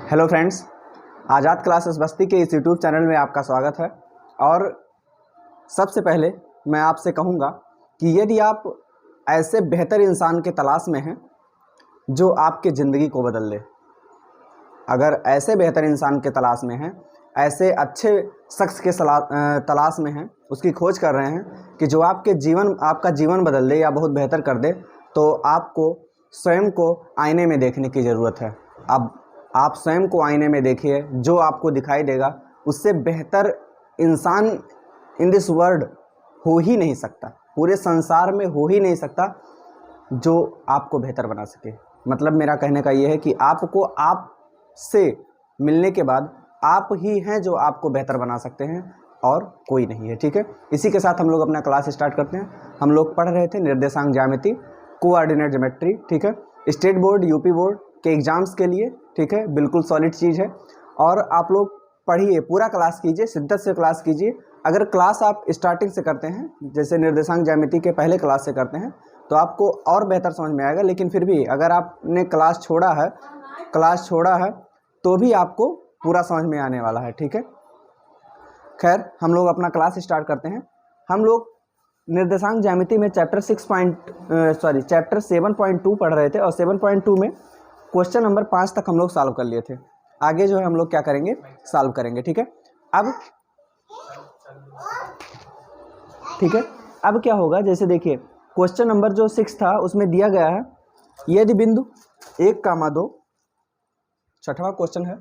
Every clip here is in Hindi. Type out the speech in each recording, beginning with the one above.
हेलो फ्रेंड्स, आज़ाद क्लासेस बस्ती के इस यूट्यूब चैनल में आपका स्वागत है। और सबसे पहले मैं आपसे कहूँगा कि यदि आप ऐसे बेहतर इंसान के तलाश में हैं जो आपके ज़िंदगी को बदल दे, अगर ऐसे बेहतर इंसान के तलाश में हैं, ऐसे अच्छे शख्स के तलाश में हैं, उसकी खोज कर रहे हैं कि जो आपका जीवन बदल दे या बहुत बेहतर कर दे, तो आपको स्वयं को आईने में देखने की ज़रूरत है। अब आप स्वयं को आईने में देखिए, जो आपको दिखाई देगा उससे बेहतर इंसान इन दिस वर्ल्ड हो ही नहीं सकता, पूरे संसार में हो ही नहीं सकता जो आपको बेहतर बना सके। मतलब मेरा कहने का ये है कि आपको आपसे मिलने के बाद आप ही हैं जो आपको बेहतर बना सकते हैं और कोई नहीं है। ठीक है, इसी के साथ हम लोग अपना क्लास स्टार्ट करते हैं। हम लोग पढ़ रहे थे निर्देशांक ज्यामिति, कोऑर्डिनेट ज्योमेट्री। ठीक है, स्टेट बोर्ड, यूपी बोर्ड के एग्ज़ाम्स के लिए। ठीक है, बिल्कुल सॉलिड चीज़ है और आप लोग पढ़िए, पूरा क्लास कीजिए, शिद्दत से क्लास कीजिए। अगर क्लास आप स्टार्टिंग से करते हैं, जैसे निर्देशांक ज्यामिति के पहले क्लास से करते हैं, तो आपको और बेहतर समझ में आएगा। लेकिन फिर भी अगर आपने क्लास छोड़ा है तो भी आपको पूरा समझ में आने वाला है। ठीक है, खैर हम लोग अपना क्लास स्टार्ट करते हैं। हम लोग निर्देशांक ज्यामिति में चैप्टर 7.2 पढ़ रहे थे और 7.2 में क्वेश्चन नंबर 5 तक हम लोग सॉल्व कर लिए थे। आगे जो है हम लोग क्या करेंगे, सॉल्व करेंगे। ठीक है, अब क्या होगा, जैसे देखिए क्वेश्चन नंबर जो 6 था उसमें दिया गया है, यदि बिंदु 1,2, छठवां क्वेश्चन है,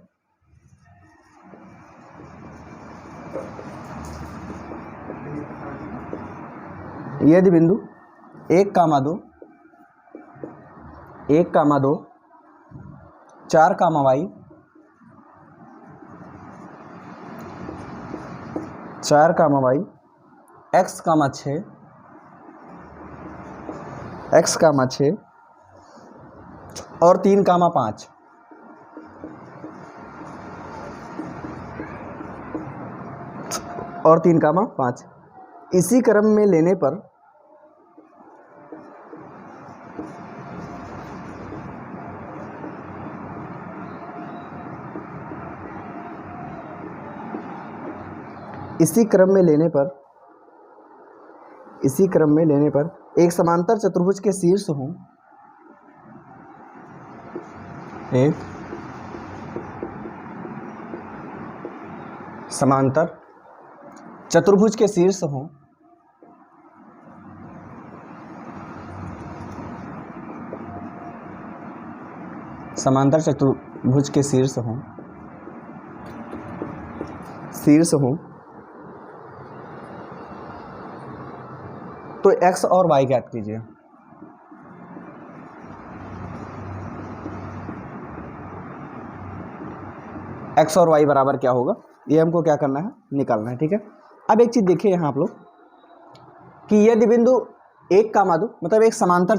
यदि बिंदु 1,2, 4, y 4, x, 6 और 3, 5 और 3, 5 इसी क्रम में लेने पर एक समांतर चतुर्भुज के शीर्ष हों, एक समांतर चतुर्भुज के शीर्ष हों, समांतर चतुर्भुज के शीर्ष हों तो x और y ज्ञात कीजिए। x और y बराबर क्या होगा, ये हमको क्या करना है, निकालना है। ठीक है, अब एक चीज देखिए यहाँ आप लोग कि यदि बिंदु 1,2 मतलब एक समांतर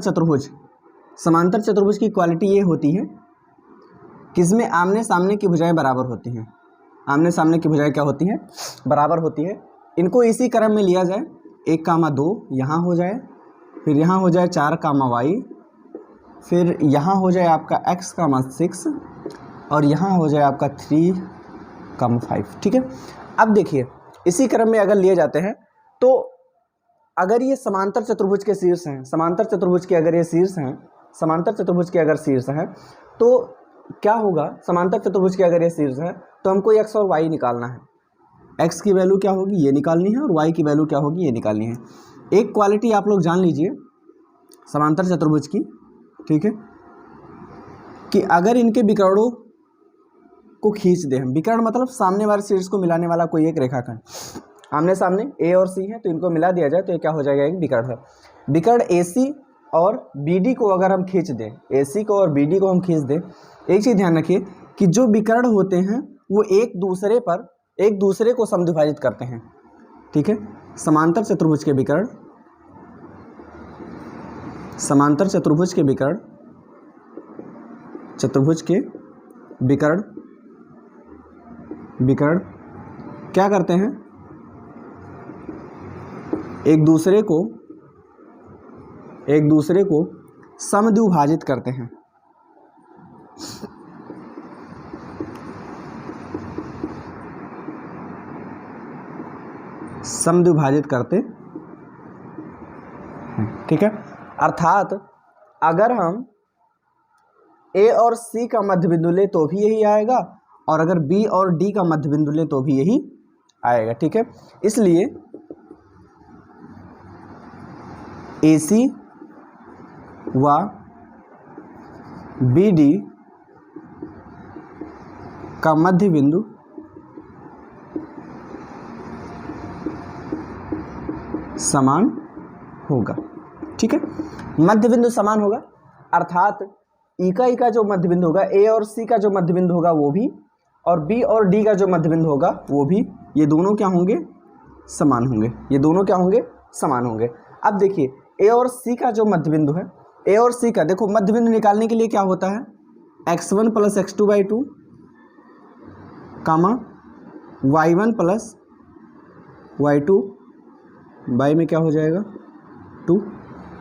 चतुर्भुज की क्वालिटी ये होती है किसमें आमने सामने की भुजाएं बराबर होती हैं। आमने सामने की भुजाएं क्या होती हैं, बराबर होती है। इनको इसी क्रम में लिया जाए, 1,2 यहाँ हो जाए, फिर यहाँ हो जाए 4, y, फिर यहाँ हो जाए आपका x, 6 और यहाँ हो जाए आपका 3, 5। ठीक है, अब देखिए इसी क्रम में अगर लिए जाते हैं तो अगर ये समांतर चतुर्भुज के शीर्ष हैं, समांतर चतुर्भुज के अगर शीर्ष हैं तो क्या होगा, समांतर चतुर्भुज के अगर ये शीर्ष है तो हमको x और y निकालना है। x की वैल्यू क्या होगी, ये निकालनी है, और y की वैल्यू क्या होगी, ये निकालनी है। एक क्वालिटी आप लोग जान लीजिए समांतर चतुर्भुज की, ठीक है, कि अगर इनके विकर्णों को खींच दे हम, विकर्ण मतलब सामने वाले शीर्ष को मिलाने वाला कोई एक रेखाखंड, आमने सामने a और c है तो इनको मिला दिया जाए तो ये क्या हो जाएगा, एक विकर्ण है। विकर्ण AC और BD को अगर हम खींच दें, AC को और BD को हम खींच दें, एक चीज़ ध्यान रखिए कि जो विकर्ण होते हैं वो एक दूसरे को समद्विभाजित करते हैं। ठीक है, समांतर चतुर्भुज के विकर्ण क्या करते हैं, एक दूसरे को समद्विभाजित करते हैं। समद्विभाजित करते हैं, ठीक है। अर्थात अगर हम ए और सी का मध्य बिंदु ले तो भी यही आएगा, और अगर बी और डी का मध्य बिंदु ले तो भी यही आएगा, ठीक है। इसलिए AC व BD का मध्य बिंदु समान होगा, ठीक है। मध्य बिंदु समान होगा अर्थात ई का जो मध्य बिंदु होगा, ए और सी का जो मध्य बिंदु होगा वो भी, और बी और डी का जो मध्य बिंदु होगा वो भी, ये दोनों क्या होंगे, समान होंगे। ये दोनों क्या होंगे, समान होंगे। अब देखिए ए और सी का जो मध्य बिंदु है, ए और सी का देखो मध्य बिंदु निकालने के लिए क्या होता है, x1 plus x2/2 comma y1 plus y2 by में क्या हो जाएगा 2।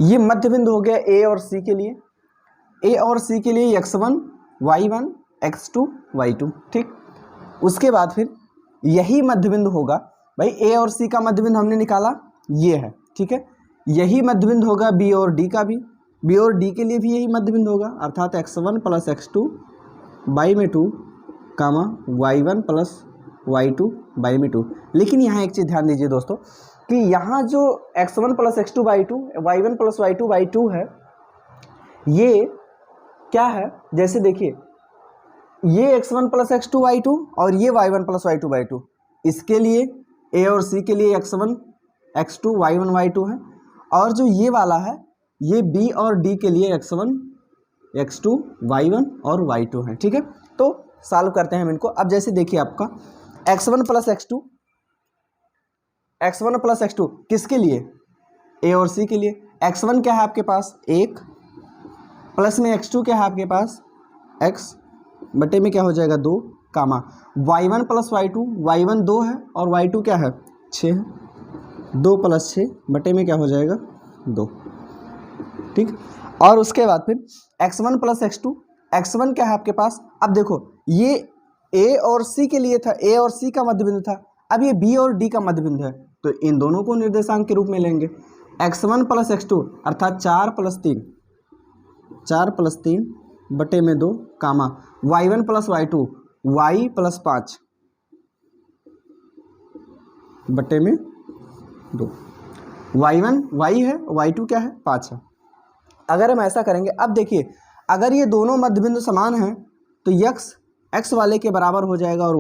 ये मध्य बिंदु हो गया ए और सी के लिए। ए और सी के लिए x1 y1 x2 y2, ठीक। उसके बाद फिर यही मध्य बिंदु होगा, भाई ए और सी का मध्य बिंदु हमने निकाला ये है, ठीक है। यही मध्य बिंदु होगा बी और डी का भी, बी और डी के लिए भी यही मध्य बिंदु होगा, अर्थात x1 प्लस x2 बाई में 2 comma y1 plus y2 by में 2। लेकिन यहाँ एक चीज़ ध्यान दीजिए दोस्तों कि यहाँ जो x1 plus x2/2 y1 plus y2/2 है, ये क्या है, जैसे देखिए ये x1 प्लस x2/2 और ये y1 प्लस y2/2, इसके लिए ए और सी के लिए x1 x2 y1 y2 है, और जो ये वाला है ये बी और डी के लिए x1 x2 y1 और y2 है, ठीक है। तो सॉल्व करते हैं हम इनको। अब जैसे देखिए आपका x1 प्लस x2 किसके लिए, ए और सी के लिए। x1 क्या है आपके पास 1, प्लस में x2 क्या है आपके पास x बटे में क्या हो जाएगा 2 comma y1 plus y2, y1 2 है और y2 क्या है 6 है, 2 प्लस 6 बटे में क्या हो जाएगा 2, ठीक। और उसके बाद फिर x1 प्लस x1 क्या है आपके पास, अब देखो ये ए और सी के लिए था, ए और सी का मध्य बिंदु था, अब ये बी और डी का मध्य बिंदु है, तो इन दोनों को निर्देशांक के रूप में लेंगे। x1 प्लस x2 अर्थात 4 प्लस 3 बटे में 2 comma y1 plus y2 y plus 5 बटे में 2, y1 y है, y2 क्या है 5 है। अगर हम ऐसा करेंगे, अब देखिए अगर ये दोनों मध्य बिंदु समान हैं तो x वाले के बराबर हो जाएगा और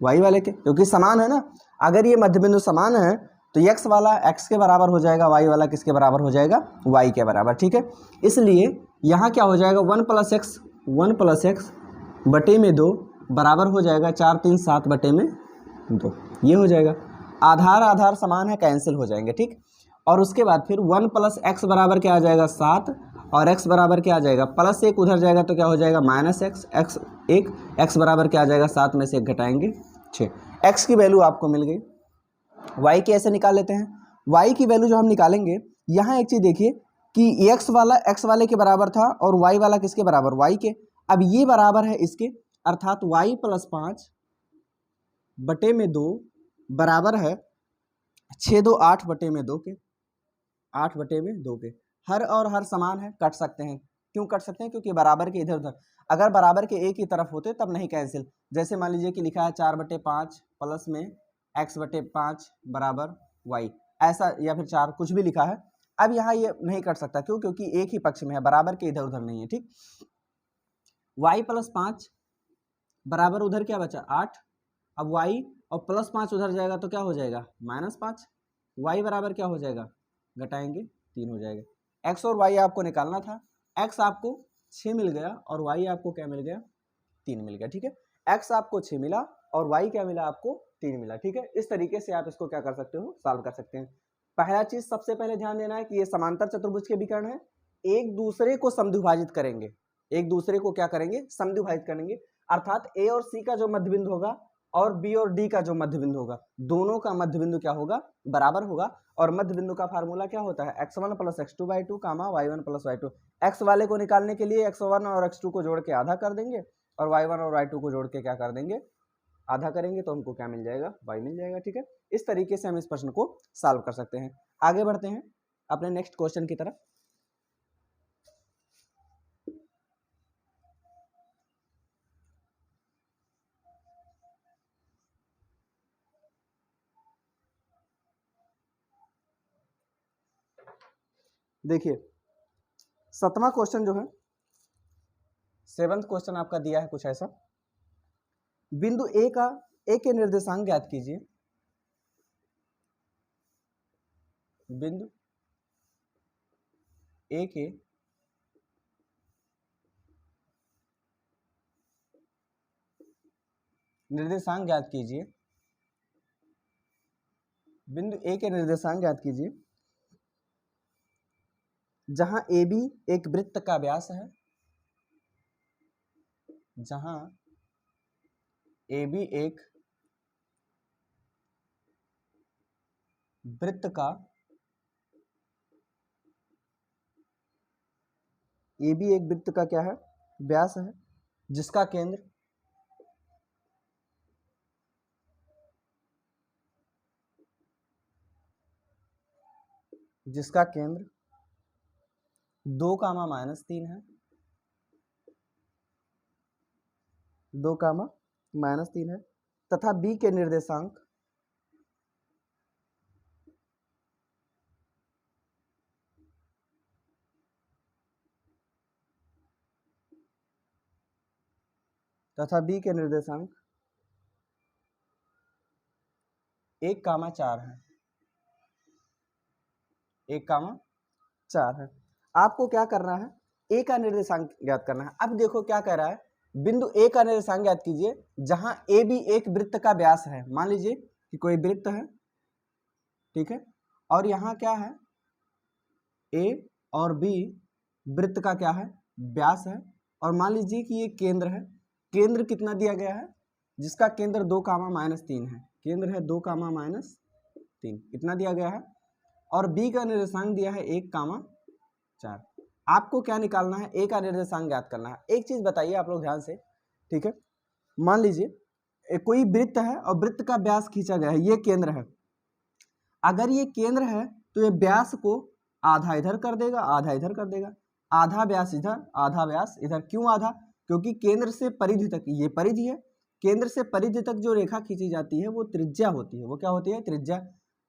y वाले के, क्योंकि समान है ना। अगर ये मध्य बिंदु समान है तो x वाला x के बराबर हो जाएगा, y वाला किसके बराबर हो जाएगा, y के बराबर, ठीक है। इसलिए यहाँ क्या हो जाएगा 1 प्लस x बटे में 2 बराबर हो जाएगा 4 3 7 बटे में 2, ये हो जाएगा। आधार आधार समान है, कैंसिल हो जाएंगे, ठीक। और उसके बाद फिर 1 प्लस x बराबर क्या आ जाएगा 7, और x बराबर क्या आ जाएगा प्लस 1 उधर जाएगा तो क्या हो जाएगा माइनस x बराबर क्या आ जाएगा 7 में से 1 घटाएंगे 6। x की वैल्यू आपको मिल गई। y की ऐसे निकाल लेते हैं। y की वैल्यू जो हम निकालेंगे, यहाँ एक चीज़ देखिए कि x वाला x वाले के बराबर था और y वाला किसके बराबर, y के। अब ये बराबर है इसके, अर्थात y प्लस 5 बटे में 2 बराबर है 6 2 8 बटे में 2 के, 8 बटे में 2 के। हर और हर समान है, कट सकते हैं। क्यों कट सकते हैं, क्योंकि बराबर के इधर उधर, अगर बराबर के एक ही तरफ होते तब नहीं कैंसिल। जैसे मान लीजिए कि लिखा है 4/5 प्लस में x/5 बराबर y, ऐसा, या फिर 4 कुछ भी लिखा है। अब यहाँ ये नहीं कट सकता, क्यों, क्योंकि एक ही पक्ष में है, बराबर के इधर उधर नहीं है, ठीक। y प्लस 5 बराबर उधर क्या बचा 8, अब y और प्लस 5 उधर जाएगा तो क्या हो जाएगा -5, y बराबर क्या हो जाएगा घटाएंगे 3 हो जाएगा। x और y आपको निकालना था, x आपको 6 मिल गया और y आपको क्या मिल गया 3 मिल गया, ठीक है। x आपको 6 मिला और y क्या मिला आपको 3 मिला, ठीक है। इस तरीके से आप इसको क्या कर सकते हो, सॉल्व कर सकते हैं। पहला चीज सबसे पहले ध्यान देना है कि ये समांतर चतुर्भुज के विकर्ण है, एक दूसरे को समद्विभाजित करेंगे, एक दूसरे को क्या करेंगे समद्विभाजित करेंगे, अर्थात a और c का जो मध्य बिंदु होगा और b और d का जो मध्य बिंदु होगा, दोनों का मध्य बिंदु क्या होगा बराबर होगा। और मध्य बिंदु का फार्मूला क्या होता है x1 प्लस x2/2 कामा y1 प्लस y2। x वाले को निकालने के लिए x1 और x2 को जोड़ के आधा कर देंगे और y1 और y2 को जोड़ के क्या कर देंगे आधा करेंगे तो हमको क्या मिल जाएगा, y मिल जाएगा। ठीक है, इस तरीके से हम इस प्रश्न को सॉल्व कर सकते हैं। आगे बढ़ते हैं अपने नेक्स्ट क्वेश्चन की तरफ। देखिए 7वां क्वेश्चन जो है, 7th क्वेश्चन आपका दिया है कुछ ऐसा, बिंदु ए के निर्देशांक ज्ञात कीजिए। बिंदु ए के निर्देशांक ज्ञात कीजिए। बिंदु ए के निर्देशांक ज्ञात कीजिए जहां ए बी एक वृत्त का व्यास है, जहां ए बी एक वृत्त का ए बी एक वृत्त का क्या है, व्यास है, जिसका केंद्र जिसका केंद्र 2,-3 है, 2,-3 है, तथा बी के निर्देशांक तथा बी के निर्देशांक 1,4 है, 1,4 है। आपको क्या करना है, ए का निर्देशांक ज्ञात करना है। अब देखो क्या कह रहा है, बिंदु ए का निर्देशांक ज्ञात कीजिए जहां ए बी एक वृत्त का व्यास है। मान लीजिए कि कोई वृत्त है, ठीक है, और यहाँ क्या है, ए और बी वृत्त का क्या है, व्यास है, और मान लीजिए कि ये केंद्र है। केंद्र कितना दिया गया है, जिसका केंद्र 2,-3 है, केंद्र है 2,-3, इतना दिया गया है, और बी का निर्देशांक दिया है 1,4। आपको क्या निकालना है, ए का निर्देशांक ज्ञात करना है। एक चीज बताइए आप लोग ध्यान से, ठीक है, मान लीजिए कोई वृत्त है और वृत्त का व्यास खींचा गया है, ये केंद्र है। अगर ये केंद्र है तो ये व्यास को आधा इधर कर देगा, आधा इधर कर देगा, आधा व्यास इधर, आधा व्यास इधर। क्यों आधा, क्योंकि केंद्र से परिधि तक, ये परिधि है, केंद्र से परिधि तक जो रेखा खींची जाती है वो त्रिज्या होती है। वो क्या होती है, त्रिज्या।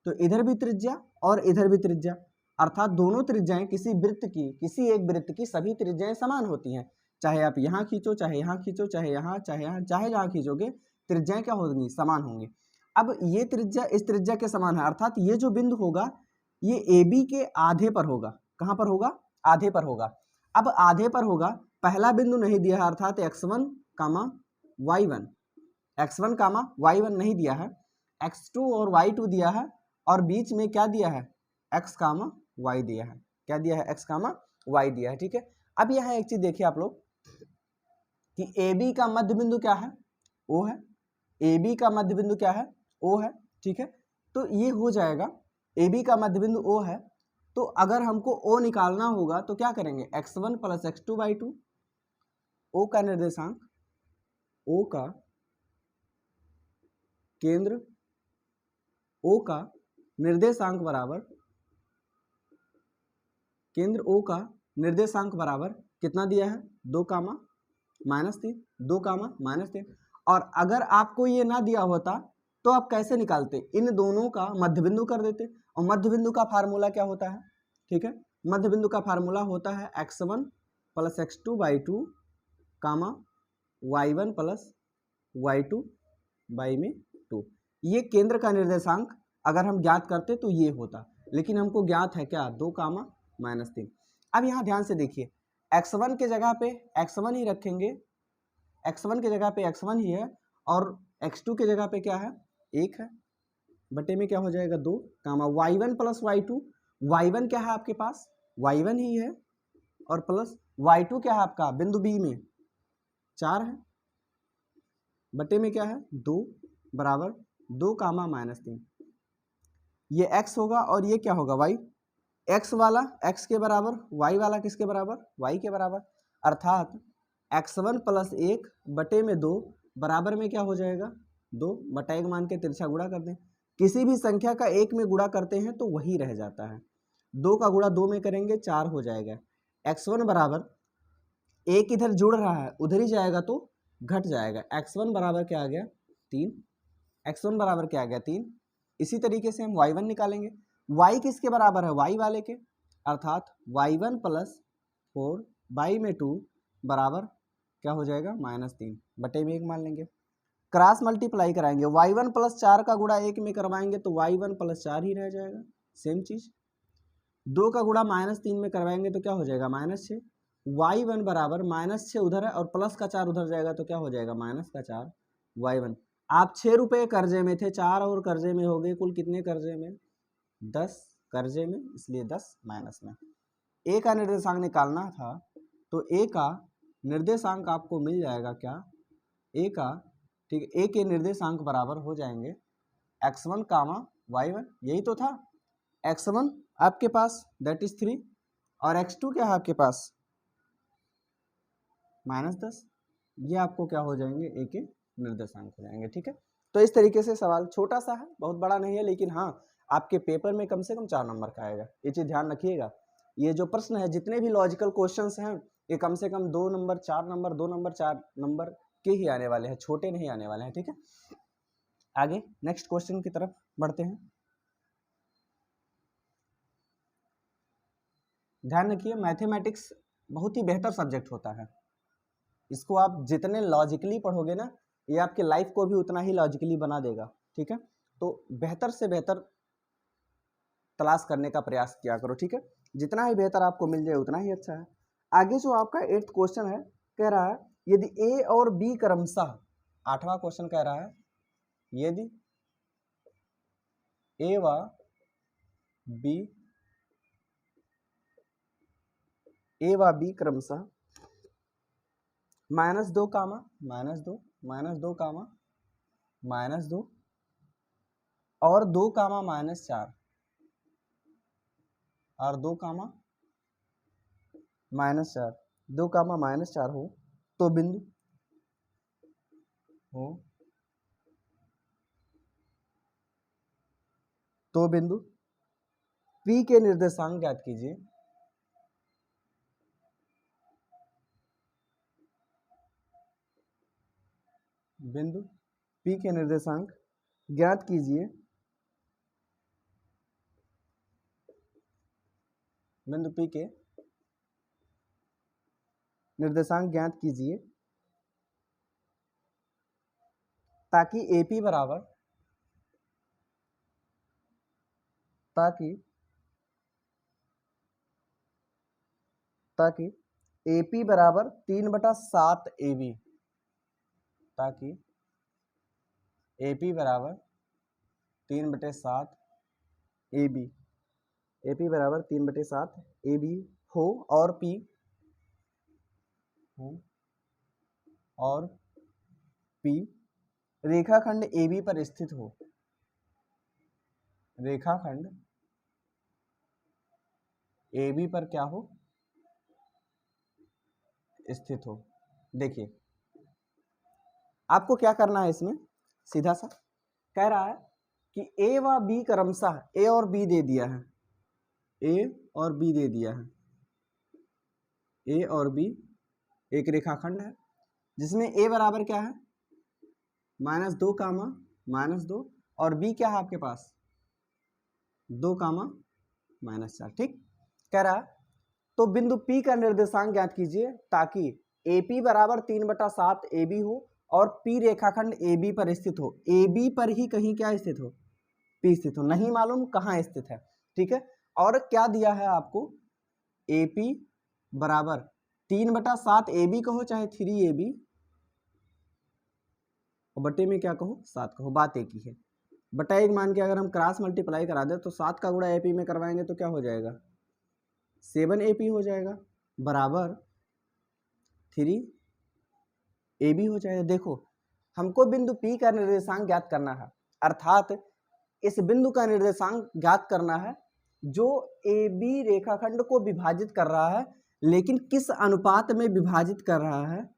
तो इधर भी त्रिज्या और इधर भी त्रिज्या, अर्थात दोनों त्रिज्याएं किसी वृत्त की, किसी एक वृत्त की सभी त्रिज्याएं समान होती हैं। चाहे आप यहाँ खींचो, चाहे यहाँ खींचो, चाहे यहाँ, चाहे यहाँ, चाहे जहाँ खींचोगे, त्रिज्याएं क्या होंगी, समान होंगी। अब ये त्रिज्या इस त्रिज्या के समान है, अर्थात ये जो बिंदु होगा ये ए बी के आधे पर होगा। कहाँ पर होगा, आधे पर होगा। अब आधे पर होगा, पहला बिंदु नहीं दिया है, अर्थात x1, y1, x1, y1 नहीं दिया है, x2 और y2 दिया है, और बीच में क्या दिया है, x, y दिया है। क्या दिया है, x, y दिया है। ठीक है, अब यहाँ एक चीज देखिए आप लोग कि ए बी का मध्य बिंदु क्या है, O है। ए बी का मध्य बिंदु क्या है, O है। ठीक है, तो ये हो जाएगा, ए बी का मध्य बिंदु O है, तो अगर हमको O निकालना होगा तो क्या करेंगे, x1 + x2/2, O का निर्देशांक, O का केंद्र, O का निर्देशांक बराबर, केंद्र O का निर्देशांक बराबर कितना दिया है, 2,-3, 2,-3। और अगर आपको ये ना दिया होता तो आप कैसे निकालते, इन दोनों का मध्य बिंदु कर देते। और मध्य बिंदु का फार्मूला क्या होता है, ठीक है, मध्य बिंदु का फार्मूला होता है x1 + x2/2, y1 + y2/2। ये केंद्र का निर्देशांक अगर हम ज्ञात करते तो ये होता, लेकिन हमको ज्ञात है क्या, 2,-3। अब यहाँ ध्यान से देखिए, x1 के जगह पे x1 ही रखेंगे, x1 के जगह पे x1 ही है, और x2 के जगह पे क्या है, 1 है, बटे में क्या हो जाएगा, 2, y1 + y2, y1 क्या है आपके पास, y1 ही है, और प्लस y2 क्या है आपका, बिंदु बी में 4 है, बटे में क्या है, 2, बराबर 2,-3। ये x होगा और ये क्या होगा, y। x वाला x के बराबर, y वाला किसके बराबर, y के बराबर, अर्थात x1 + 1 बटे में 2 बराबर में क्या हो जाएगा, 2 बटा 1 मान के तिरछा गुणा कर दें। किसी भी संख्या का 1 में गुणा करते हैं तो वही रह जाता है। 2 का गुणा 2 में करेंगे 4 हो जाएगा। x1 बराबर 1 इधर जुड़ रहा है उधर ही जाएगा तो घट जाएगा। x1 बराबर क्या आ गया 3। x1 बराबर क्या आ गया 3। इसी तरीके से हम y1 निकालेंगे। y किसके बराबर है y वाले के, अर्थात y1 प्लस 4 बाई में 2 बराबर क्या हो जाएगा -3 बटे में 1 मान लेंगे। क्रॉस मल्टीप्लाई कराएंगे, y1 प्लस 4 का गुणा 1 में करवाएंगे तो y1 प्लस 4 ही रह जाएगा। सेम चीज 2 का गुणा -3 में करवाएंगे तो क्या हो जाएगा -6। y1 बराबर -6 उधर है और प्लस का 4 उधर जाएगा तो क्या हो जाएगा -4 y1। आप 6 रुपये कर्जे में थे, 4 और कर्जे में हो गए, कुल कितने कर्जे में 10 कर्जे में, इसलिए 10 माइनस में। ए का निर्देशांक निकालना था तो ए का निर्देशांक आपको मिल जाएगा क्या, ए का, ठीक है, ए के निर्देशांक बराबर हो जाएंगे x1 कामा y1, यही तो था। x1 आपके पास दैट इज 3 और x2 क्या है आपके पास -10, ये आपको क्या हो जाएंगे ए के निर्देशांक हो जाएंगे। ठीक है, तो इस तरीके से सवाल छोटा सा है, बहुत बड़ा नहीं है, लेकिन हाँ आपके पेपर में कम से कम 4 नंबर का आएगा, ये चीज़ ध्यान रखिएगा। ये जो प्रश्न है जितने भी लॉजिकल क्वेश्चंस हैं ये कम से कम 2 नंबर 4 नंबर 2 नंबर 4 नंबर के ही आने वाले हैं, छोटे नहीं आने वाले हैं। ठीक है, आगे नेक्स्ट क्वेश्चन की तरफ बढ़ते हैं। ध्यान रखिए मैथमेटिक्स बहुत ही बेहतर सब्जेक्ट होता है, इसको आप जितने लॉजिकली पढ़ोगे ना ये आपके लाइफ को भी उतना ही लॉजिकली बना देगा। ठीक है, तो बेहतर से बेहतर तलाश करने का प्रयास किया करो। ठीक है, जितना ही बेहतर आपको मिल जाए उतना ही अच्छा है। आगे जो आपका 8th क्वेश्चन है, कह रहा है यदि ए और बी क्रमशः, 8वां क्वेश्चन कह रहा है यदि ए व बी क्रमशः -2 कामा -2 कामा -2 और 2 कामा -4 और 2 कामा -4 2 कामा -4 हो तो बिंदु P के निर्देशांक ज्ञात कीजिए। बिंदु P के निर्देशांक ज्ञात कीजिए। बिंदु P के निर्देशांक ज्ञात कीजिए ताकि AP बराबर ताकि AP बराबर 3/7 AB, ताकि AP बराबर 3/7 AB, AP बराबर 3/7 AB हो और P रेखाखंड AB पर स्थित हो। रेखाखंड AB पर क्या हो स्थित हो। देखिए आपको क्या करना है इसमें, सीधा सा कह रहा है कि ए व बी क्रमशः, ए और बी दे दिया है, ए और बी दे दिया है, ए और बी एक रेखाखंड है जिसमें ए बराबर क्या है -2 कामा -2 और बी क्या है आपके पास 2 कामा -4। ठीक, कह रहा है तो बिंदु P का निर्देशांक ज्ञात कीजिए ताकि AP बराबर 3/7 AB हो और P रेखाखंड AB पर स्थित हो। AB पर ही कहीं क्या स्थित हो, P स्थित हो, नहीं मालूम कहाँ स्थित है। ठीक है, और क्या दिया है आपको, AP बराबर 3/7 AB कहो चाहे 3AB और बटे में क्या कहो 7 कहो, बात एक ही है। बटा 1 मान के अगर हम क्रॉस मल्टीप्लाई करा दे तो 7 का गुणा AP में करवाएंगे तो क्या हो जाएगा 7 AP हो जाएगा बराबर 3 AB हो जाएगा। देखो हमको बिंदु P का निर्देशांक ज्ञात करना है, अर्थात इस बिंदु का निर्देशांक ज्ञात करना है जो AB रेखाखंड को विभाजित कर रहा है, लेकिन किस अनुपात में विभाजित कर रहा है,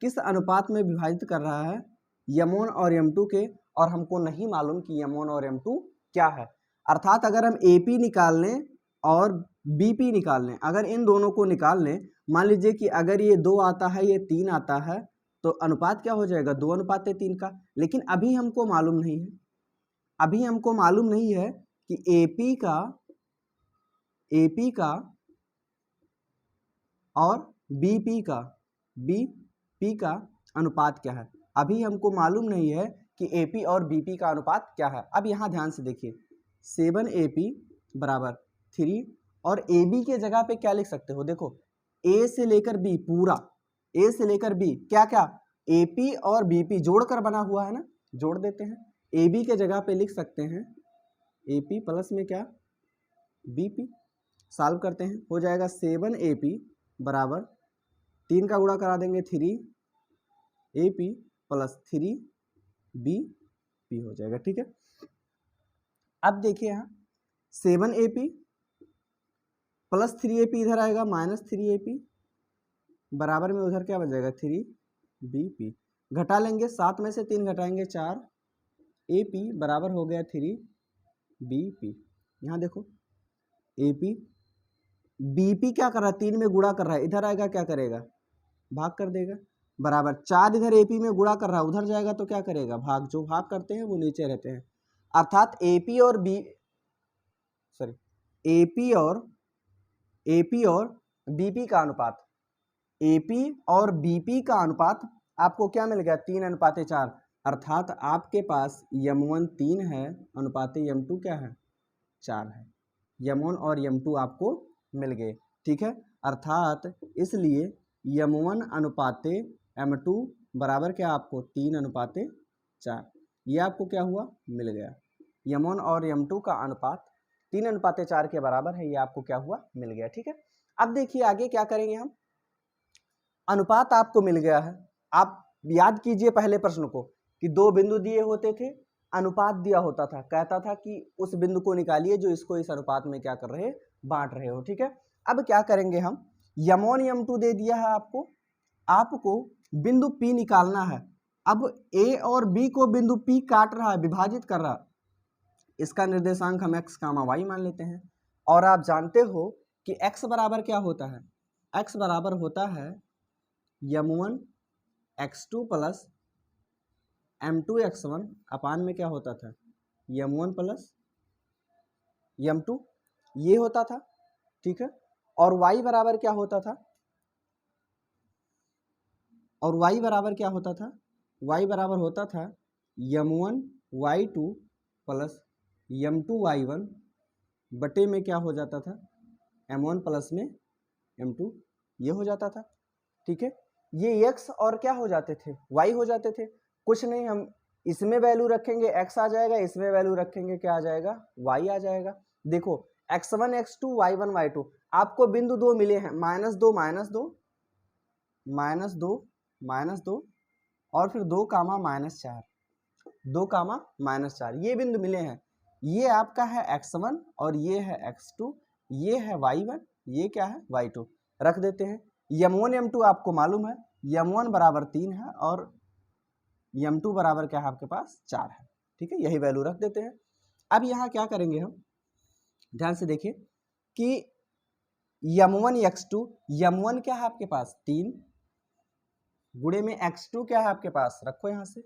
किस अनुपात में विभाजित कर रहा है, M1 और M2 के, और हमको नहीं मालूम कि M1 और M2 क्या है। अर्थात अगर हम AP निकाल लें और BP निकाल लें, अगर इन दोनों को निकाल लें, मान लीजिए कि अगर ये 2 आता है, ये 3 आता है, तो अनुपात क्या हो जाएगा, 2:3 का। लेकिन अभी हमको मालूम नहीं है, अभी हमको मालूम नहीं है कि AP का और BP का अनुपात क्या है। अभी हमको मालूम नहीं है कि AP और BP का अनुपात क्या है। अब यहाँ ध्यान से देखिए, 7AP बराबर 3, और AB के जगह पे क्या लिख सकते हो, देखो A से लेकर B पूरा, A से लेकर B क्या क्या, AP और BP जोड़कर बना हुआ है ना, जोड़ देते हैं। AB के जगह पे लिख सकते हैं AP प्लस में क्या, BP। सॉल्व करते हैं, हो जाएगा 7AP बराबर 3 का गुणा करा देंगे 3AP प्लस 3BP हो जाएगा। ठीक है, अब देखिए यहाँ 7AP प्लस 3AP इधर आएगा माइनस 3AP, बराबर में उधर क्या बच जाएगा 3BP। घटा लेंगे, 7 में से 3 घटाएंगे 4AP बराबर हो गया 3BP। यहाँ देखो AP, BP क्या कर रहा है, 3 में गुणा कर रहा है, इधर आएगा क्या करेगा, भाग कर देगा, बराबर 4 इधर AP में गुणा कर रहा है, उधर जाएगा तो क्या करेगा, भाग। जो भाग करते हैं वो नीचे रहते हैं। अर्थात AP और BP का अनुपात, AP और BP का अनुपात आपको क्या मिल गया, 3:4। अर्थात आपके पास M1 3 है, अनुपाते M2 क्या है, 4 है। M1 और M2 आपको मिल गए। ठीक है, अर्थात इसलिए M1 अनुपाते M2 बराबर क्या, आपको 3:4। ये आपको क्या हुआ, मिल गया। M1 और M2 का अनुपात 3:4 के बराबर है, ये आपको क्या हुआ, मिल गया। ठीक है, अब देखिए आगे क्या करेंगे हम। अनुपात आपको मिल गया है, आप याद कीजिए पहले प्रश्न को कि 2 बिंदु दिए होते थे, अनुपात दिया होता था, कहता था कि उस बिंदु को निकालिए जो इसको इस अनुपात में क्या कर रहे, बांट रहे हो। ठीक है, अब क्या करेंगे हम, M1 M2 दे दिया है आपको बिंदु P निकालना है। अब A और B को बिंदु P काट रहा है, विभाजित कर रहा है, इसका निर्देशांक हम x, y मान लेते हैं। और आप जानते हो कि x बराबर क्या होता है, x बराबर होता है M1 x2 plus M2 x1 अपान में क्या होता था, M1 प्लस M2, ये होता था। ठीक है, और y बराबर क्या होता था, और y बराबर क्या होता था, y बराबर होता था M1 y2 plus M2 y1 बटे में क्या हो जाता था, M1 प्लस में M2, ये हो जाता था। ठीक है, ये x और क्या हो जाते थे, y हो जाते थे। कुछ नहीं, हम इसमें वैल्यू रखेंगे x आ जाएगा, इसमें वैल्यू रखेंगे क्या आ जाएगा, y आ जाएगा। देखो x1 x2 y1 y2, आपको बिंदु 2 मिले हैं, -2 -2 और फिर 2 कामा -4, 2 कामा -4, ये बिंदु मिले हैं। ये आपका है x1 और ये है x2, ये है y1, ये क्या है y2। रख देते हैं, M1 M2 आपको मालूम है, M1 बराबर 3 है और M2 बराबर क्या है आपके पास 4 है। ठीक है, यही वैल्यू रख देते हैं। अब यहाँ क्या करेंगे हम, ध्यान से देखिए कि M1 x2, M1 क्या है आपके पास 3 गुणे में x2 क्या है आपके पास, रखो यहाँ से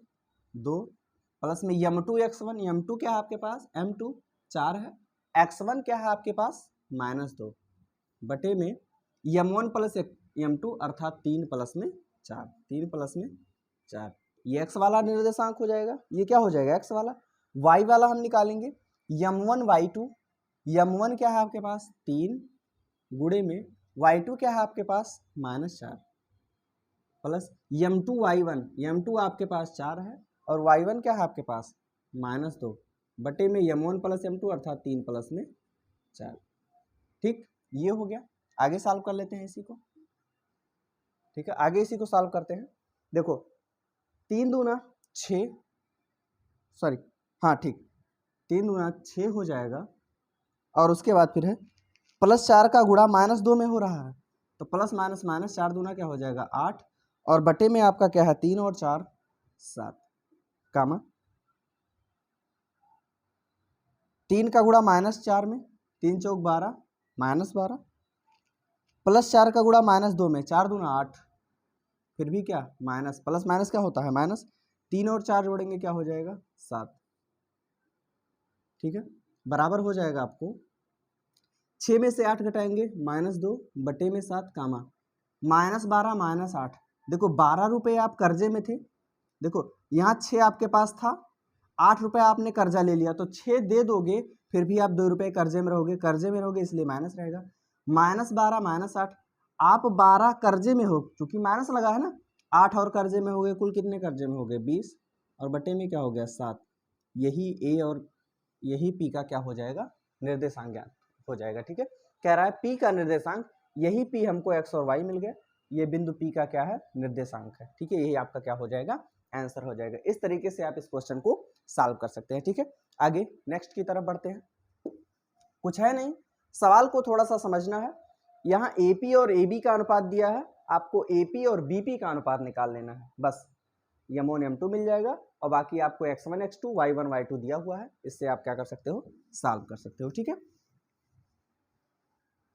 2 प्लस में M2 x1, M2 क्या है आपके पास M2 4 है, x1 क्या है आपके पास -2 बटे में M1 प्लस M2 अर्थात 3 प्लस में 4, 3 प्लस में 4, ये x वाला निर्देशांक हो जाएगा। ये क्या हो जाएगा x वाला, y वाला हम निकालेंगे M1 y2, M1 क्या है आपके पास 3 गुणे में y2 क्या है आपके पास -4 प्लस M2 y1, M2 आपके पास 4 है और y1 क्या है आपके पास -2 बटे में M1 प्लस M2 अर्थात 3 प्लस में 4। ठीक, ये हो गया। आगे सॉल्व कर लेते हैं इसी को। ठीक है, आगे इसी को सॉल्व करते हैं। देखो 3 दूना 6, सॉरी हाँ ठीक, 3 दूना 6 हो जाएगा और उसके बाद फिर है +4 का गुणा -2 में हो रहा है, तो प्लस माइनस -4 दूना क्या हो जाएगा 8 और बटे में आपका क्या है 3 और 4 7। कामा 3 का गुणा -4 में, 3 चौक 12 -12 प्लस 4 का गुणा -2 में, 4 दूना 8, फिर भी क्या माइनस, प्लस माइनस क्या होता है माइनस, 3 और 4 जोड़ेंगे क्या हो जाएगा 7, ठीक है, बराबर हो जाएगा आपको 6 में से 8 घटाएंगे -2 बटे में 7 कामा -12 -8। देखो 12 रुपये आप कर्जे में थे, देखो यहाँ 6 आपके पास था, 8 रुपये आपने कर्जा ले लिया तो 6 दे दोगे, फिर भी आप 2 रुपये कर्जे में रहोगे इसलिए माइनस रहेगा, -12 -8, आप 12 कर्जे में हो क्योंकि माइनस लगा है ना, 8 और कर्जे में हो गए, कुल कितने कर्जे में हो गए 20 और बटे में क्या हो गया 7। यही ए और यही पी का क्या हो जाएगा निर्देशांक ज्ञान हो जाएगा, ठीक है। कह रहा है पी का निर्देशांक, यही पी हमको एक्स और वाई मिल गया, ये बिंदु पी का क्या है निर्देशांक है, ठीक है, यही आपका क्या हो जाएगा आंसर हो जाएगा। इस तरीके से आप इस क्वेश्चन को सॉल्व कर सकते हैं, ठीक है। आगे नेक्स्ट की तरफ बढ़ते हैं, कुछ है नहीं, सवाल को थोड़ा सा समझना है। यहाँ एपी और एबी का अनुपात दिया है, आपको एपी और बीपी का अनुपात निकाल लेना है, बस m1 m2 मिल जाएगा और बाकी आपको x1 x2 y1 y2 दिया हुआ है, इससे आप क्या कर सकते हो सॉल्व कर सकते हो, ठीक है।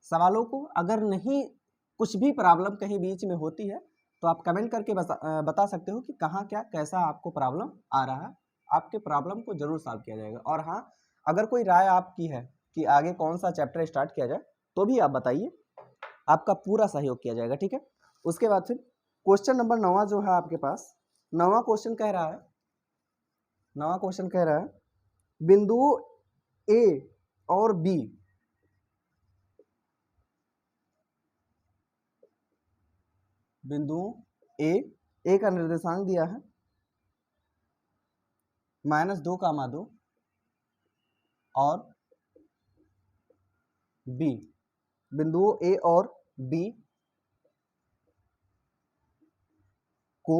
सवालों को अगर नहीं कुछ भी प्रॉब्लम कहीं बीच में होती है तो आप कमेंट करके बता सकते हो कि कहाँ क्या कैसा आपको प्रॉब्लम आ रहा है, आपके प्रॉब्लम को जरूर सॉल्व किया जाएगा। और हाँ, अगर कोई राय आपकी है कि आगे कौन सा चैप्टर स्टार्ट किया जाए तो भी आप बताइए, आपका पूरा सहयोग किया जाएगा, ठीक है। उसके बाद फिर क्वेश्चन नंबर 9 जो है आपके पास, 9वां क्वेश्चन कह रहा है बिंदु ए और बी बिंदु ए का निर्देशांक दिया है -2, और बी, बिंदुओं ए और बी को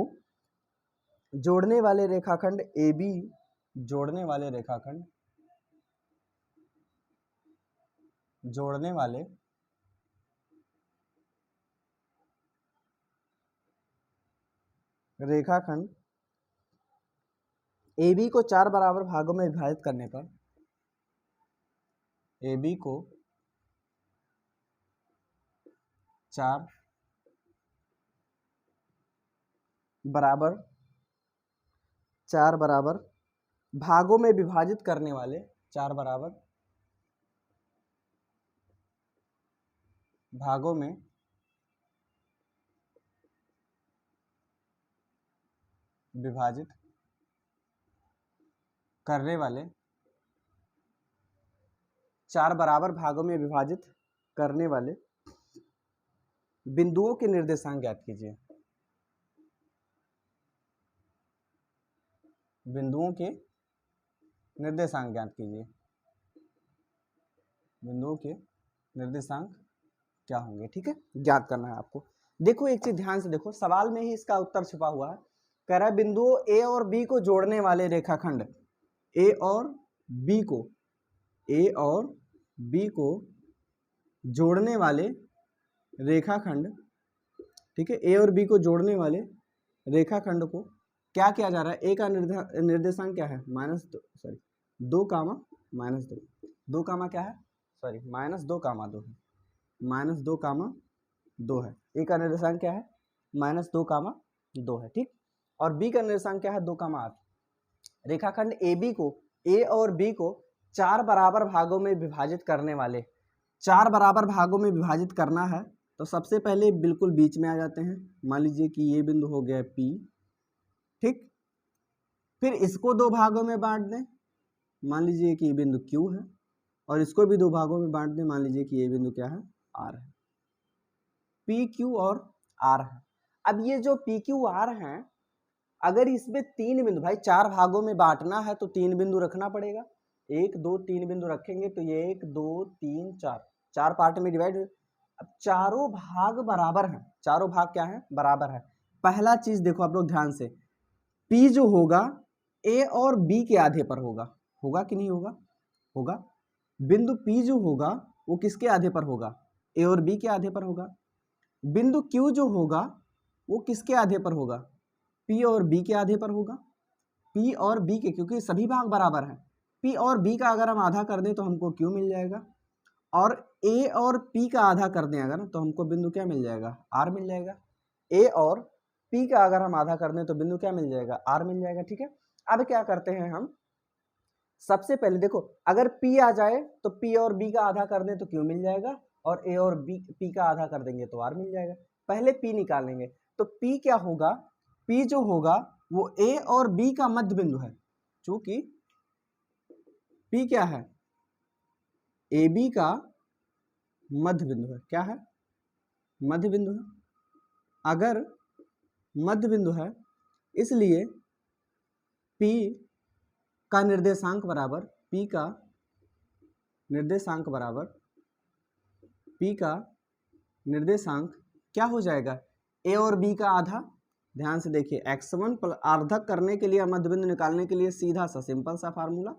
जोड़ने वाले रेखाखंड AB, जोड़ने वाले रेखाखंड AB को 4 बराबर भागों में विभाजित करने पर, AB को 4 बराबर भागों में विभाजित करने वाले, 4 बराबर भागों में विभाजित करने वाले, 4 बराबर भागों में विभाजित करने वाले बिंदुओं के निर्देशांक ज्ञात कीजिए। बिंदुओं के निर्देशांक ज्ञात कीजिए। बिंदुओं के निर्देशांक क्या होंगे, ठीक है, ज्ञात करना है आपको। देखो एक चीज ध्यान से देखो, सवाल में ही इसका उत्तर छुपा हुआ है। कह रहा है बिंदुओं ए और बी को जोड़ने वाले रेखाखंड, ए और बी को जोड़ने वाले रेखाखंड, ठीक है, ए और बी को जोड़ने वाले रेखाखंड को क्या किया जा रहा है, ए का निर्देशांक क्या है -2 कामा -2, 2 कामा क्या है -2 कामा 2 है, -2 कामा 2 है। ए का निर्देशांक क्या है -2 कामा 2 है, ठीक। और बी का निर्देशांक क्या है 2 कामा 8। रेखाखंड AB को, ए और बी को 4 बराबर भागों में विभाजित करने वाले, 4 बराबर भागों में विभाजित करना है तो सबसे पहले बिल्कुल बीच में आ जाते हैं। मान लीजिए कि ये बिंदु हो गया P, ठीक, फिर इसको 2 भागों में बांट दें, मान लीजिए कि ये बिंदु Q है, और इसको भी 2 भागों में बांट दें, मान लीजिए कि ये बिंदु क्या है R है, PQ और R है। अब ये जो PQR हैं, अगर इसमें 3 बिंदु, भाई 4 भागों में बांटना है तो 3 बिंदु रखना पड़ेगा, 1 2 3 बिंदु रखेंगे तो ये 1 2 3 4 पार्ट में डिवाइड। अब चारों भाग बराबर हैं, चारों भाग क्या है बराबर है। पहला चीज देखो आप लोग ध्यान से, P जो होगा A और B के आधे पर होगा कि नहीं होगा। बिंदु P जो होगा वो किसके आधे पर होगा, A और B के आधे पर होगा। बिंदु Q जो होगा वो किसके आधे पर होगा, P और B के आधे पर होगा। P और B के, क्योंकि सभी भाग बराबर हैं, P और B का अगर हम आधा कर दें तो हमको Q मिल जाएगा, और A और P का आधा कर दें अगर तो हमको बिंदु क्या मिल जाएगा, R मिल जाएगा। A और P का अगर हम आधा कर दें तो बिंदु क्या मिल जाएगा, R मिल जाएगा। ठीक है, अब क्या करते हैं हम, सबसे पहले देखो अगर P आ जाए तो P और B का आधा कर दें तो Q मिल जाएगा, और A और P का आधा कर देंगे तो R मिल जाएगा। पहले P निकालेंगे, तो P क्या होगा, P जो होगा वो A और B का मध्य बिंदु है, चूंकि P क्या है, AB का मध्य बिंदु है। क्या है, मध्य बिंदु है। अगर मध्य बिंदु है इसलिए P का निर्देशांक बराबर, P का निर्देशांक बराबर, P का निर्देशांक क्या हो जाएगा, A और B का आधा। ध्यान से देखिए, x1 अर्धक करने के लिए, मध्य बिंदु निकालने के लिए सीधा सा सिंपल सा formula,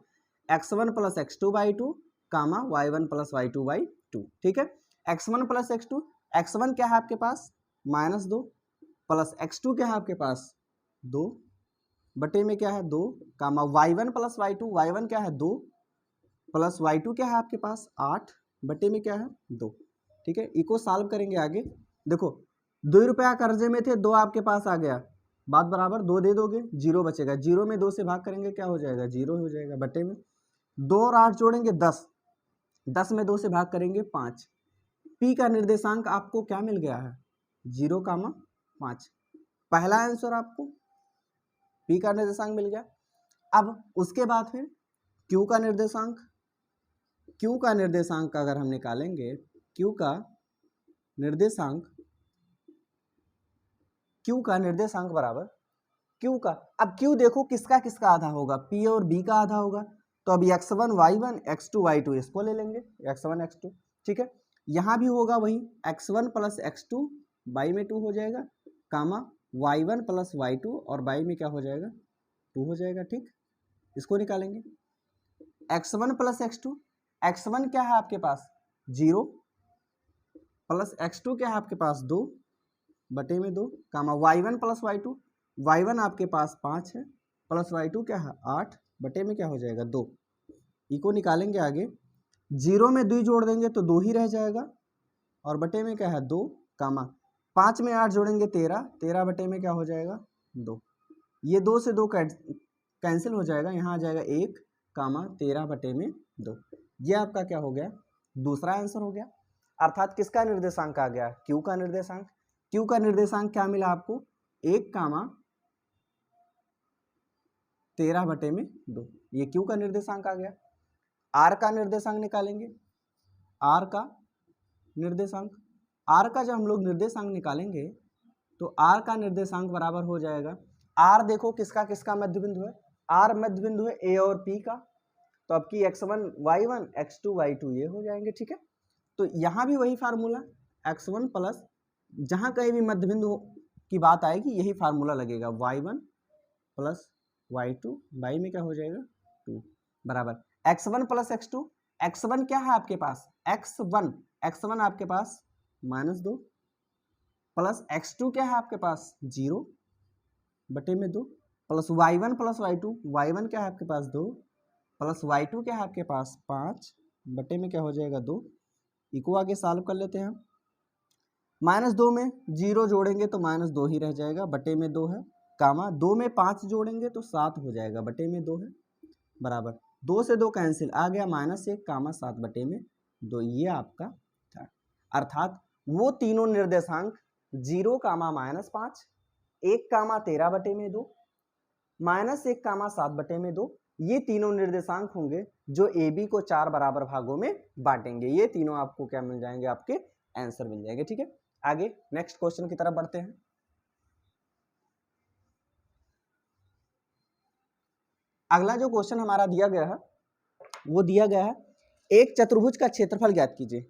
x1 plus x2 by 2 comma y1 plus y2 by 2। ठीक है, x1 प्लस x2, x1 क्या है आपके पास -2, प्लस x2 क्या है आपके पास 2, बटे में क्या है 2, comma y1 plus y2, y1 क्या है 2, प्लस y2 क्या है आपके पास 8, बटे में क्या है 2। ठीक है, इको सॉल्व करेंगे आगे। देखो 2 रुपया कर्जे में थे, 2 आपके पास आ गया, बात बराबर, 2 दे दोगे 0 बचेगा, 0 में 2 से भाग करेंगे क्या हो जाएगा, 0 हो जाएगा, बटे में 2 और 8 जोड़ेंगे 10, 10 में 2 से भाग करेंगे 5। P का निर्देशांक आपको क्या मिल गया है, 0,5। पहला आंसर आपको P का निर्देशांक मिल गया। अब उसके बाद फिर Q का निर्देशांक, Q का निर्देशांक अगर हम निकालेंगे, Q का निर्देशांक, Q का निर्देशांक बराबर Q का, अब Q देखो किसका किसका आधा होगा, P और B का आधा होगा, तो अभी x1 y1 x2 y2 इसको ले लेंगे, x1 x2। ठीक है, यहाँ भी होगा वही, x1 प्लस x2 बाई में 2 हो जाएगा, कामा y1 प्लस y2 और बाई में क्या हो जाएगा 2 हो जाएगा। ठीक, इसको निकालेंगे, x1 प्लस x2, x1 क्या है आपके पास 0, प्लस x2 क्या है आपके पास 2, बटे में 2, comma y1 plus y2, y1 आपके पास 5 है, प्लस y2 क्या है 8, बटे में क्या हो जाएगा 2। इको निकालेंगे आगे, 0 में 2 जोड़ देंगे तो 2 ही रह जाएगा, और बटे में क्या है 2, कामा 5 में 8 जोड़ेंगे 13, 13 बटे में क्या हो जाएगा 2। ये 2 से 2 कैंसिल हो जाएगा, यहाँ आ जाएगा 1, कामा 13 बटे में 2। ये आपका क्या हो गया, दूसरा आंसर हो गया। अर्थात किसका निर्देशांक आ गया, Q का निर्देशांक। Q का निर्देशांक क्या मिला आपको, 1, कामा 13 बटे में 2, ये Q का निर्देशांक आ गया। R का निर्देशांक निकालेंगे, R का निर्देशांक, R का जब हम लोग निर्देशांक निकालेंगे तो R का निर्देशांक बराबर हो जाएगा, R देखो किसका किसका मध्य बिंदु है, R मध्य बिंदु है A और P का, तो अब की x1 y1 x2 y2 ये हो जाएंगे। ठीक है, तो यहाँ भी वही फार्मूला, x1 प्लस, जहाँ कहीं भी मध्य बिंदु की बात आएगी यही फार्मूला लगेगा, y1 प्लस y2 बाई में क्या हो जाएगा 2, बराबर x1 प्लस x2, x1 क्या है आपके पास x1 आपके पास -2, प्लस x2 क्या है आपके पास 0, बटे में 2, plus y1 plus y2, y1 क्या है आपके पास 2, प्लस y2 क्या है आपके पास 5, बटे में क्या हो जाएगा 2। इको आगे सॉल्व कर लेते हैं, -2 में 0 जोड़ेंगे तो -2 ही रह जाएगा, बटे में 2 है, कामा 2 में 5 जोड़ेंगे तो 7 हो जाएगा, बटे में 2 है, बराबर 2 से 2 कैंसिल, आ गया -1, कामा 7 बटे में 2। ये आपका था, अर्थात वो तीनों निर्देशांक 0, कामा -5, 1, कामा 13 बटे में 2, -1, कामा 7 बटे में 2, ये तीनों निर्देशांक होंगे जो ए बी को 4 बराबर भागों में बांटेंगे। ये तीनों आपको क्या मिल जाएंगे, आपके आंसर मिल जाएंगे। ठीक है, आगे नेक्स्ट क्वेश्चन की तरफ बढ़ते हैं। अगला जो क्वेश्चन हमारा दिया गया है वो दिया गया है, एक चतुर्भुज का क्षेत्रफल ज्ञात कीजिए।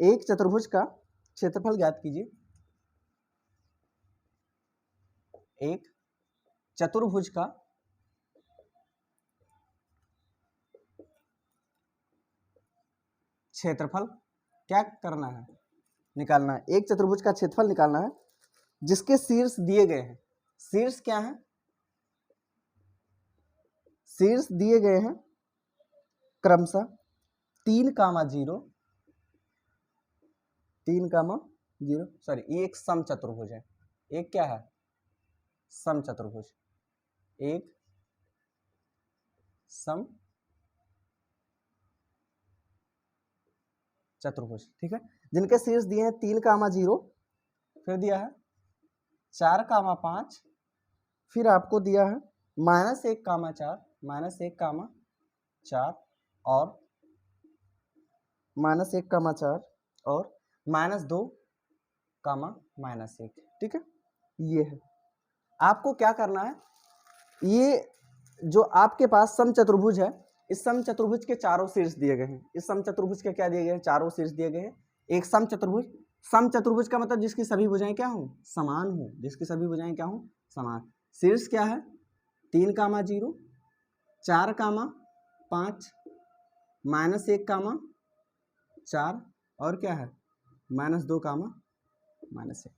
एक चतुर्भुज का क्षेत्रफल ज्ञात कीजिए। एक चतुर्भुज का क्षेत्रफल क्या करना है, निकालना है। एक चतुर्भुज का क्षेत्रफल निकालना है जिसके शीर्ष दिए गए हैं। शीर्ष क्या है, शीर्ष दिए गए हैं क्रमशः 3,0, 3,0, सॉरी ये एक समचतुर्भुज है। एक क्या है? समचतुर्भुज। एक सम चतुर्भुज, ठीक है, जिनके शीर्ष दिए हैं 3,0, फिर दिया है 4,5, फिर आपको दिया है -1,4, -1,4 और -1,4 और -2,-1, ठीक है। ये है, आपको क्या करना है, ये जो आपके पास समचतुर्भुज है, इस समचतुर्भुज के चारों शीर्ष दिए गए हैं। इस समचतुर्भुज के क्या दिए गए हैं? चारों शीर्ष दिए गए हैं। एक समचतुर्भुज, समचतुर्भुज का मतलब जिसकी सभी भुजाएं क्या हों? समान हो, जिसकी सभी भुजाएं क्या हों? समान। शीर्ष क्या है? 3,0, 4,5, -1,4 और क्या है? -2,-1।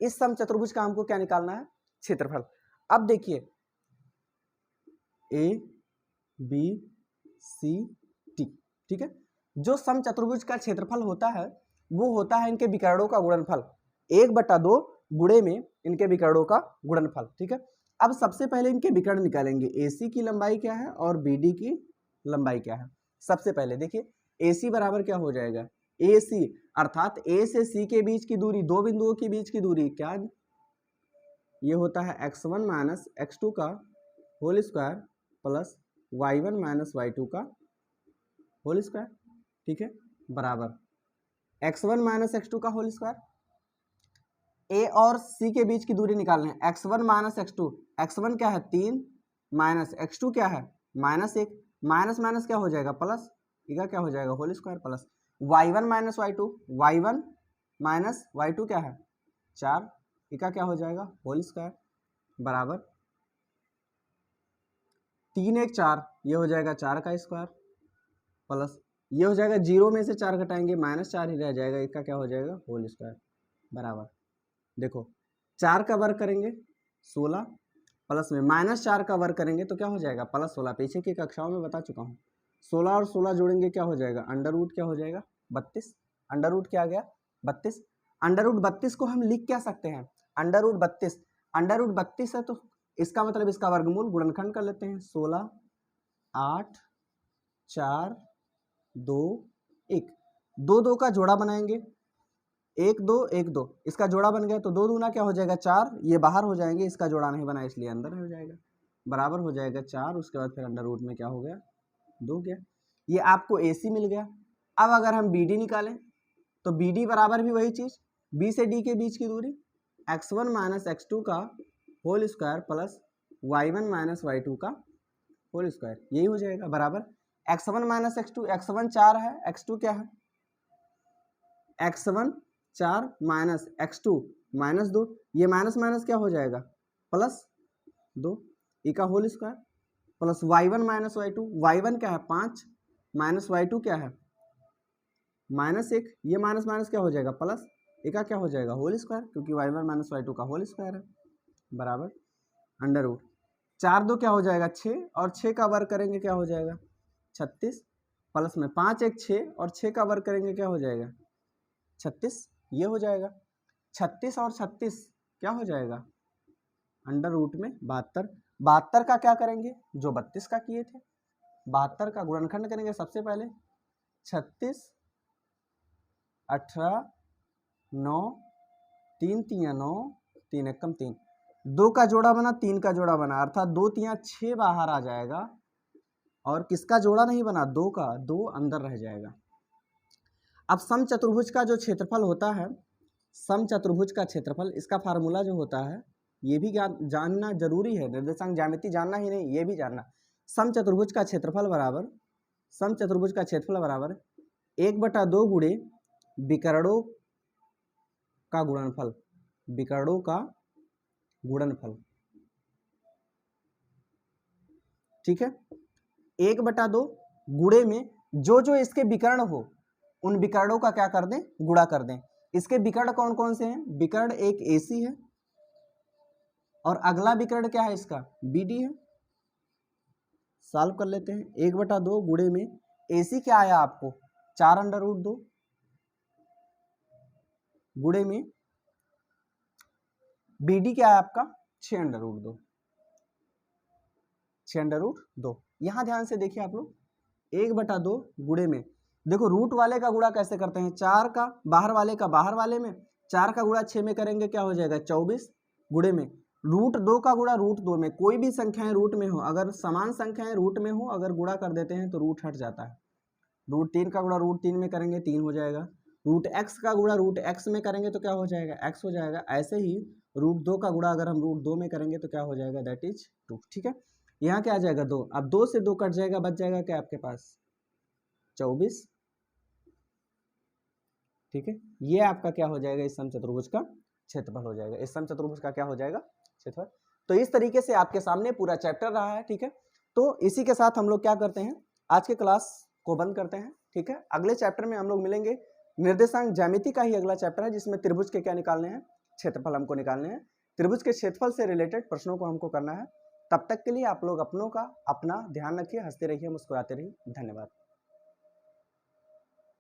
इस समचतुर्भुज का हमको क्या निकालना है? क्षेत्रफल। अब देखिए A B C T, ठीक है। जो समचतुर्भुज का क्षेत्रफल होता है वो होता है इनके विकर्णों का गुणनफल, 1/2 गुणे में इनके विकर्णों का गुणनफल, ठीक है। अब सबसे पहले इनके विकर्ण निकालेंगे, AC की लंबाई क्या है और BD की लंबाई क्या है। सबसे पहले देखिए AC बराबर क्या हो जाएगा? AC अर्थात A से C के बीच की दूरी, दो बिंदुओं के बीच की दूरी क्या ये होता है? x1 - x2 का whole square plus y1 - y2 का होल स्क्वायर, ठीक है, बराबर x1 - x2 का होल स्क्वायर। A और C के बीच की दूरी निकालना है, x1 - x2, x1 क्या है? 3 माइनस x2 क्या है? -1, माइनस माइनस क्या हो जाएगा? प्लस, इका क्या हो जाएगा? Whole square plus y1 - y2, y1 - y2 क्या है? 4, इका क्या हो जाएगा? होल स्क्वायर बराबर 3 1 4, ये हो जाएगा 4 का स्क्वायर प्लस ये हो जाएगा 0 में से 4 घटाएंगे -4 ही रह जाएगा, इसका क्या हो जाएगा? होल स्क्वायर बराबर, देखो 4 का वर्ग करेंगे 16 प्लस में -4 का वर्ग करेंगे तो क्या हो जाएगा? +16। पीछे की कक्षाओं में बता चुका हूँ। 16 और 16 जोड़ेंगे क्या हो जाएगा? अंडर रूट क्या हो जाएगा? 32। अंडर रूट क्या आ गया? 32। अंडर रूट 32 को हम लिख क्या सकते हैं? अंडर रूट 32, अंडर रूट 32 है तो इसका मतलब इसका वर्गमूल गुणनखंड कर लेते हैं। 16 8 4 2 1, 2 2 का जोड़ा बनाएंगे, 1 2 1 2, इसका जोड़ा बन गया तो 2 दूना क्या हो जाएगा? 4, ये बाहर हो जाएंगे, इसका जोड़ा नहीं बना इसलिए अंदर हो जाएगा, बराबर हो जाएगा 4। उसके बाद फिर अंडर रूट में क्या हो गया? 2 गया। ये आपको AC मिल गया। अब अगर हम BD निकालें तो BD बराबर भी वही चीज, B से D के बीच की दूरी x1 - x2 का whole square plus y1 - y2 का होल स्क्वायर, यही हो जाएगा बराबर x1 - x2, x1 4 है, x2 क्या है? x1 4 माइनस x2 -2, ये माइनस माइनस क्या हो जाएगा? +2, का whole square plus y1 - y2, y1 क्या है? 5 माइनस y2 क्या है? -1, ये माइनस माइनस क्या हो जाएगा? प्लस, का क्या हो जाएगा? होल स्क्वायर, क्योंकि y1 - y2 का होल स्क्वायर है बराबर अंडर रूट 4 2 क्या हो जाएगा? 6 और 6 का वर्ग करेंगे क्या हो जाएगा? 36 प्लस में 5 1 6 और 6 का वर्ग करेंगे क्या हो जाएगा? 36, ये हो जाएगा 36 और 36 क्या हो जाएगा? अंडर रूट में 72। 72 का क्या करेंगे? जो 32 का किए थे, 72 का गुणनखंड करेंगे सबसे पहले, 36 18 9 3 3 9 3 1 3, 2 का जोड़ा बना 3 का जोड़ा बना, अर्थात 2 3 6 बाहर आ जाएगा और किसका जोड़ा नहीं बना? 2 का, 2 अंदर रह जाएगा। अब समचतुर्भुज का जो क्षेत्रफल होता है, समचतुर्भुज का क्षेत्रफल, इसका फार्मूला जो होता है ये भी जानना जरूरी है, निर्देशांक ज्यामिति जानना ही नहीं, ये भी जानना। समचतुर्भुज का क्षेत्रफल बराबर, समचतुर्भुज का क्षेत्रफल बराबर 1/2 गुणे विकर्णों का गुणनफल, विकर्णों का गुणनफल, ठीक है। 1/2 गुणे में जो जो इसके विकर्ण हो उन विकर्णों का क्या कर दें? गुणा कर दें। इसके विकर्ण कौन कौन से हैं? विकर्ण एक AC है और अगला विकर्ण क्या है इसका? BD है। सॉल्व कर लेते हैं। 1/2 गुणे में AC क्या आया आपको 4√2 गुणे में BD क्या है आपका 6√2 6√2। यहाँ ध्यान से देखिए आप लोग 1/2 गुणे में देखो रूट वाले का गुणा कैसे करते हैं 4 का बाहर वाले का बाहर वाले में 4 का गुणा 6 में करेंगे क्या हो जाएगा 24 गुणे में √2 का गुणा √2 में। कोई भी संख्याएं रूट में हो अगर समान संख्याएं रूट में हो अगर गुणा कर देते हैं तो रूट हट जाता है। √3 का गुणा √3 में करेंगे 3 हो जाएगा। √x का गुणा √x में करेंगे तो क्या हो जाएगा x हो जाएगा। ऐसे ही √2 का गुणा अगर हम √2 में करेंगे तो क्या हो जाएगा दैट इज 2। ठीक है, यहाँ क्या आ जाएगा 2। अब 2 से 2 कट जाएगा बच जाएगा क्या आपके पास 24। ठीक है, ये आपका क्या हो जाएगा इस समचतुर्भुज का क्षेत्रफल हो जाएगा। इस समचतुर्भुज का क्या हो जाएगा क्षेत्रफल। तो इस तरीके से आपके सामने पूरा चैप्टर रहा है। ठीक है, तो इसी के साथ हम लोग क्या करते हैं आज के क्लास को बंद करते हैं। ठीक है, अगले चैप्टर में हम लोग मिलेंगे। निर्देशांक ज्यामिति का ही अगला चैप्टर है जिसमें त्रिभुज के क्या निकालने हैं क्षेत्रफल हमको निकालने हैं। त्रिभुज के क्षेत्रफल से रिलेटेड प्रश्नों को हमको करना है। तब तक के लिए आप लोग अपनों का अपना ध्यान रखिए, हंसते रहिए, मुस्कुराते रहिए। धन्यवाद।